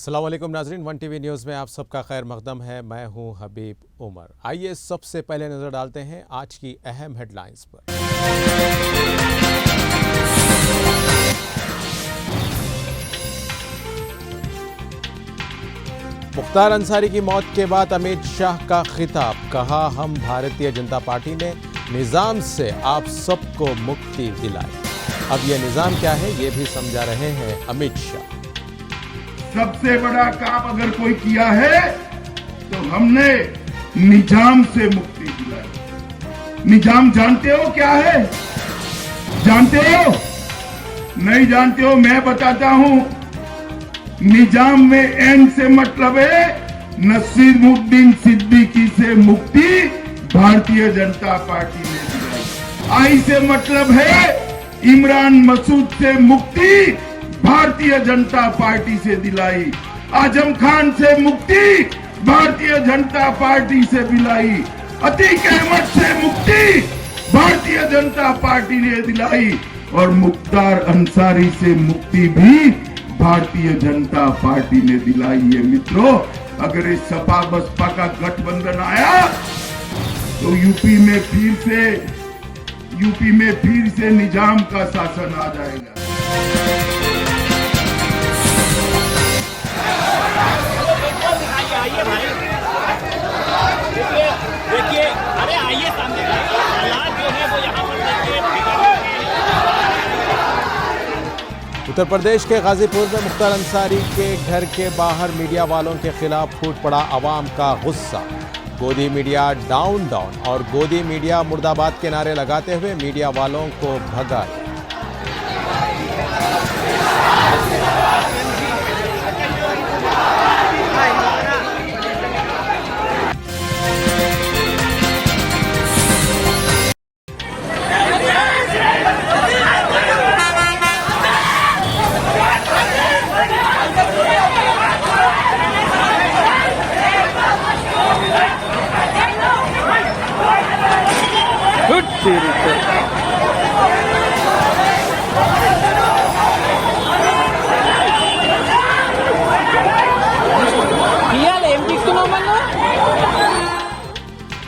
अस्सलाम वालेकुम नाजरीन, वन टीवी न्यूज़ में आप सबका खैर मकदम है। मैं हूं हबीब उमर। आइए सबसे पहले नजर डालते हैं आज की अहम हेडलाइंस पर। मुख्तार अंसारी की मौत के बाद अमित शाह का खिताब, कहा हम भारतीय जनता पार्टी ने निजाम से आप सबको मुक्ति दिलाई। अब यह निजाम क्या है ये भी समझा रहे हैं अमित शाह। सबसे बड़ा काम अगर कोई किया है तो हमने निजाम से मुक्ति दिलाई। निजाम जानते हो क्या है? जानते हो? नहीं जानते हो? मैं बताता हूं। निजाम में एन से मतलब है नसीरुद्दीन सिद्दीकी से मुक्ति भारतीय जनता पार्टी ने दिलाई। आई से मतलब है इमरान मसूद से मुक्ति भारतीय जनता पार्टी से दिलाई। आजम खान से मुक्ति भारतीय जनता पार्टी से दिलाई। अतीक अहमद से मुक्ति भारतीय जनता पार्टी ने दिलाई। और मुख्तार अंसारी से मुक्ति भी भारतीय जनता पार्टी ने दिलाई है। मित्रों, अगर इस सपा बसपा का गठबंधन आया तो यूपी में फिर से निजाम का शासन आ जाएगा। देखिए, अरे आइए सामने, हालात जो है वो यहाँ पर देखिए। उत्तर प्रदेश के गाजीपुर में मुख्तार अंसारी के घर के बाहर मीडिया वालों के खिलाफ फूट पड़ा अवाम का गुस्सा। गोदी मीडिया डाउन डाउन और गोदी मीडिया मुर्दाबाद के नारे लगाते हुए मीडिया वालों को भगाया।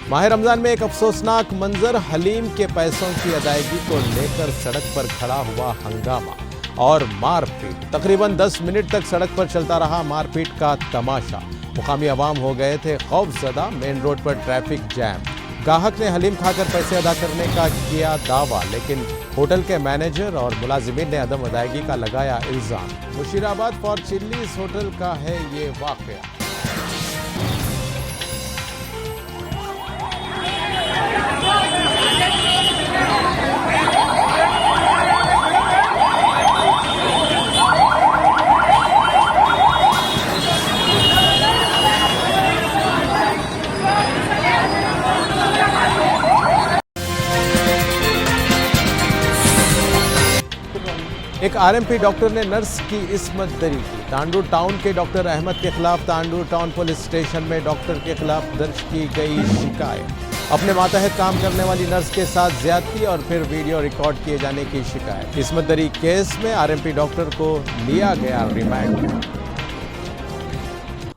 माह रमजान में एक अफसोसनाक मंजर, हलीम के पैसों की अदायगी को लेकर सड़क पर खड़ा हुआ हंगामा और मारपीट। तकरीबन 10 मिनट तक सड़क पर चलता रहा मारपीट का तमाशा। मुकामी अवाम हो गए थे खौफजदा। मेन रोड पर ट्रैफिक जैम। गाहक ने हलीम खाकर पैसे अदा करने का किया दावा, लेकिन होटल के मैनेजर और मुलाजिमीन ने अदम अदायगी का लगाया इल्जाम। मुशीराबाद फॉर चिल्लीज होटल का है ये वाकया। एक आरएमपी डॉक्टर ने नर्स की इस्मत दरी की। तांडू टाउन के डॉक्टर अहमद के खिलाफ तांडू टाउन पुलिस स्टेशन में डॉक्टर के खिलाफ दर्ज की गई शिकायत। अपने मातहत काम करने वाली नर्स के साथ ज्यादती और फिर वीडियो रिकॉर्ड किए जाने की शिकायत। इस्मत दरी केस में आरएमपी डॉक्टर को लिया गया रिमांड।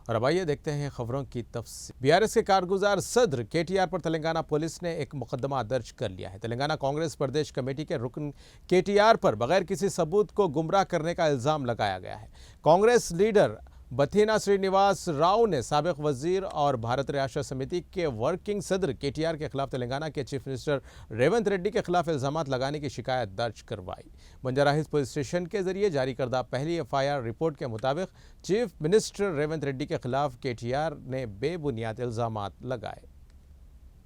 और अब आइए देखते हैं खबरों की तफसील। बीआरएस के कारगुजार सदर केटीआर पर तेलंगाना पुलिस ने एक मुकदमा दर्ज कर लिया है। तेलंगाना कांग्रेस प्रदेश कमेटी के रुकन केटीआर पर बगैर किसी सबूत को गुमराह करने का इल्जाम लगाया गया है। कांग्रेस लीडर बथीना श्रीनिवास राव ने साबिक वजीर और भारत रियासत समिति के वर्किंग सदर केटीआर के खिलाफ तेलंगाना के चीफ मिनिस्टर रेवंत रेड्डी के खिलाफ इल्जामात लगाने की शिकायत दर्ज करवाई। बंजारा पुलिस स्टेशन के जरिए जारी करदा पहली एफआईआर रिपोर्ट के मुताबिक चीफ मिनिस्टर रेवंत रेड्डी के खिलाफ केटीआर ने बेबुनियाद इल्जामात लगाए।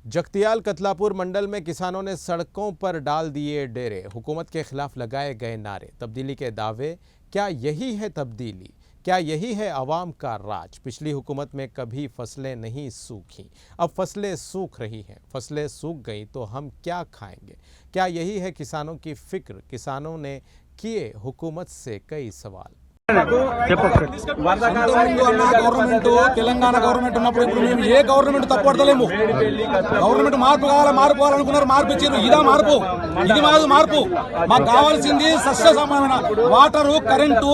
जगतियाल कतलापुर मंडल में किसानों ने सड़कों पर डाल दिए डेरे। हुकूमत के खिलाफ लगाए गए नारे, तब्दीली के दावे। क्या यही है तब्दीली? क्या यही है आवाम का राज? पिछली हुकूमत में कभी फसलें नहीं सूखी, अब फसलें सूख रही हैं। फसलें सूख गई तो हम क्या खाएंगे? क्या यही है किसानों की फिक्र? किसानों ने किए हुकूमत से कई सवाल। గవర్నమెంట్ తెలంగాణ గవర్నమెంట్ ఉన్నప్పుడు ఇప్పుడు మేము ఏ గవర్నమెంట్ తప్పుపడతలేము. గవర్నమెంట్ మార్పు కావాలనుకున్నారు, మార్పు ఇచ్చారు. ఇదా మార్పు? ఇది మాది మార్పు. మాకు కావాల్సింది సస్య సమానమైన వాటరు, కరెంటు,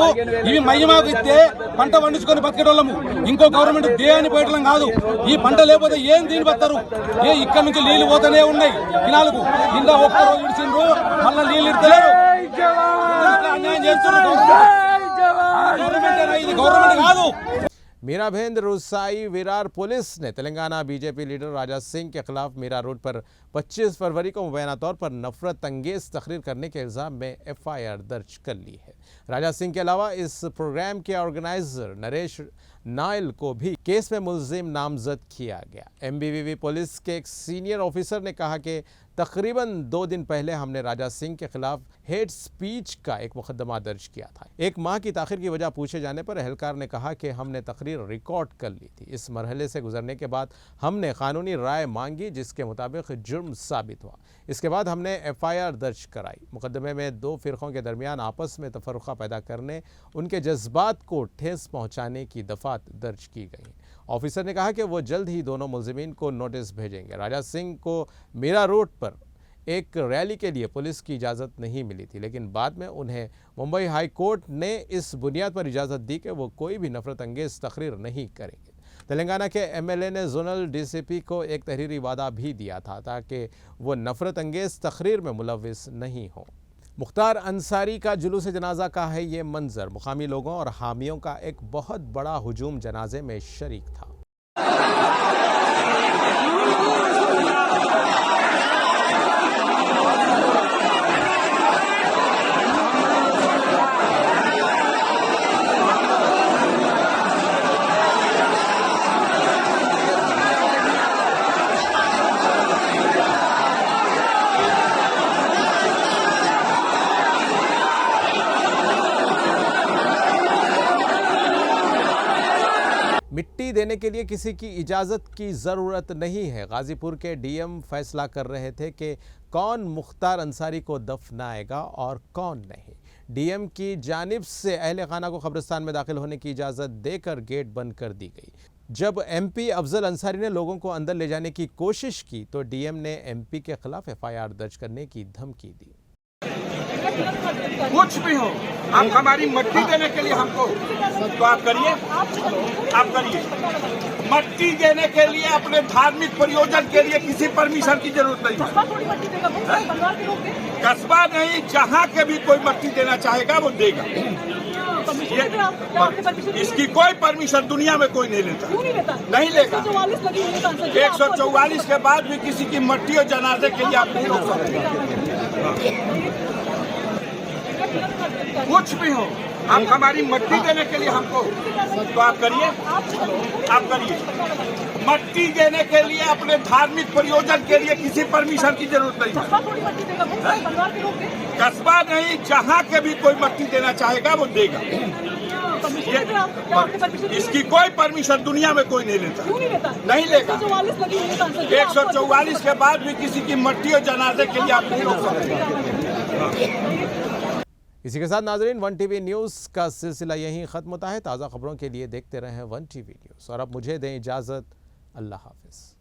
ఇవి మయ్యమాకు ఇస్తే పంట పండించుకొని బతికేటోళ్ళము. ఇంకో గవర్నమెంట్ దేని పోయటం కాదు. ఈ పంట లేకపోతే ఏం దీని బతారు? ఇక్కడ నుంచి నీళ్లు పోతూనే ఉన్నాయి. కినాలకు కింద ఒక్కరోజు ఇడిచిండ్రు, మళ్ళీ నీళ్లు ఇడతలేరు. అన్యాయం చేస్తున్నారు. मीरा भेंद रुसाई विरार पुलिस ने तेलंगाना बीजेपी लीडर राजा सिंह के खिलाफ मीरा रोड पर 25 फरवरी को मुबैना तौर पर नफरत अंगेज तकरीर करने के इल्ज़ाम में FIR दर्ज कर ली है। राजा सिंह के अलावा इस प्रोग्राम के ऑर्गेनाइजर नरेश नायल को भी केस में मुल्जिम नामजद किया गया। MBVV पुलिस के एक सीनियर ऑफिसर ने कहा कि तकरीबन 2 दिन पहले हमने राजा सिंह के खिलाफ हेट स्पीच का एक मुकदमा दर्ज किया था। 1 माह की ताखिर की वजह पूछे जाने पर एहलकार ने कहा कि हमने तकरीर रिकॉर्ड कर ली थी। इस मरहले से गुजरने के बाद हमने कानूनी राय मांगी जिसके मुताबिक जुर्म साबित हुआ। इसके बाद हमने FIR दर्ज कराई। मुकदमे में 2 फिरकों के दरमियान आपस में तफर्रुक़ा पैदा करने, उनके जज्बात को ठेस पहुँचाने की दफ़ात दर्ज की गई। ऑफिसर ने कहा कि वो जल्द ही दोनों मुल्जिमीन को नोटिस भेजेंगे। राजा सिंह को मीरा रोड पर एक रैली के लिए पुलिस की इजाज़त नहीं मिली थी, लेकिन बाद में उन्हें मुंबई हाई कोर्ट ने इस बुनियाद पर इजाज़त दी कि वो कोई भी नफरत अंगेज़ तकरीर नहीं करेंगे। तेलंगाना के MLA ने जोनल DCP को एक तहरीरी वादा भी दिया था ताकि वो नफरत अंगेज़ तकरीर में मुलविस नहीं हो। मुख्तार अंसारी का जुलूस जनाजा का है ये मंजर। मुकामी लोगों और हामियों का एक बहुत बड़ा हुजूम जनाजे में शरीक था। मिट्टी देने के लिए किसी की इजाज़त की ज़रूरत नहीं है। गाज़ीपुर के DM फैसला कर रहे थे कि कौन मुख्तार अंसारी को दफनाएगा और कौन नहीं। DM की जानिब से अहले खाना को कब्रिस्तान में दाखिल होने की इजाज़त देकर गेट बंद कर दी गई। जब MP अफजल अंसारी ने लोगों को अंदर ले जाने की कोशिश की तो DM ने MP के खिलाफ FIR दर्ज करने की धमकी दी। कुछ भी हो, आप हमारी मट्टी देने के लिए हमको तो आप करिए, मट्टी देने के लिए अपने धार्मिक प्रयोजन के लिए किसी परमिशन की जरूरत नहीं है। कस्बा नहीं, जहाँ के भी कोई मट्टी देना चाहेगा वो देगा। इसकी कोई परमिशन दुनिया में कोई नहीं लेता, नहीं लेगा। 144 के बाद भी किसी की मट्टी और जनाजे के लिए आप नहीं रोक सकते। कुछ भी हो, आप हमारी मट्टी देने के लिए हमको तो आप करिए, मट्टी देने के लिए अपने धार्मिक प्रयोजन के लिए किसी परमिशन की जरूरत नहीं है। कस्बा नहीं, जहाँ के भी कोई मट्टी देना चाहेगा वो देगा। इसकी कोई परमिशन दुनिया में कोई नहीं लेता, नहीं लेगा। 144 के बाद भी किसी की मट्टी और जनाजे के लिए आप नहीं रोक सकते। इसी के साथ नाजरीन 1TV न्यूज़ का सिलसिला यहीं ख़त्म होता है। ताज़ा खबरों के लिए देखते रहें 1TV न्यूज़ और अब मुझे दें इजाज़त। अल्लाह हाफ़िज़।